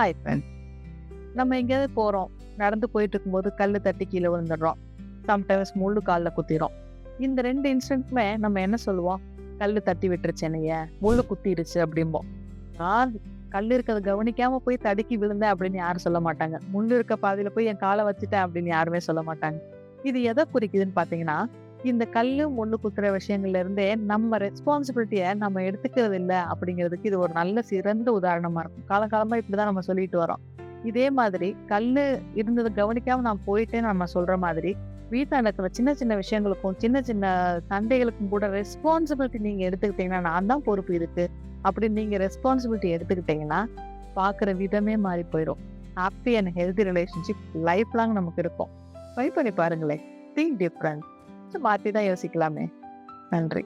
Hi friend. நம்ம எங்கேயாவது போறோம். நடந்து போயிட்டு இருக்கும்போது கல்லு தட்டி கீழ விழுந்துடுறோம். சம்டைம்ஸ் முள்ளு கால்ல குத்திரும். இந்த 2 இன்சிடென்ட்க்குமே நம்ம என்ன சொல்லுவோம்? கல்லு தட்டி விட்டுருச்சு என்னைய, முள்ளு குத்திருச்சு அப்படிம்போம். நான் கல்லு இருக்கிறத கவனிக்காம போய் தடுக்கி விழுந்தேன் அப்படின்னு யாரும் சொல்ல மாட்டாங்க. முள்ளு இருக்க பாதையில போய் என் கால வச்சுட்டேன் அப்படின்னு யாருமே சொல்ல மாட்டாங்க. இது எத குறிக்குதுன்னு பார்த்தீங்கன்னா, இந்த கல்லு, முள்ளு குத்துற விஷயங்கள்ல இருந்தே நம்ம ரெஸ்பான்சிபிலிட்டிய நம்ம எடுத்துக்கிறது இல்ல அப்படிங்கிறதுக்கு இது ஒரு நல்ல சிறந்த உதாரணமா இருக்கும். காலங்காலமா இப்படிதான் நம்ம சொல்லிட்டு வரோம். இதே மாதிரி கல்லு இருந்தத கவனிக்காம நான் போயிட்டேன்னு நம்ம சொல்ற மாதிரி, வீட்ல நடக்கிற சின்ன சின்ன விஷயங்களுக்கும், சின்ன சின்ன சண்டைகளுக்கும் கூட ரெஸ்பான்சிபிலிட்டி நீங்க எடுத்துக்கிட்டீங்கன்னா, நான் தான் பொறுப்பு இதுக்கு அப்படின்னு நீங்க ரெஸ்பான்சிபிலிட்டி எடுத்துக்கிட்டீங்கன்னா, பார்க்குற விதமே மாறி போயிரும். Happy and healthy relationship life long நமக்கு இருக்கும். ட்ரை பண்ணி பாருங்களேன். Think different. மாத்தி தான் யோசிக்கலாமே. நன்றி.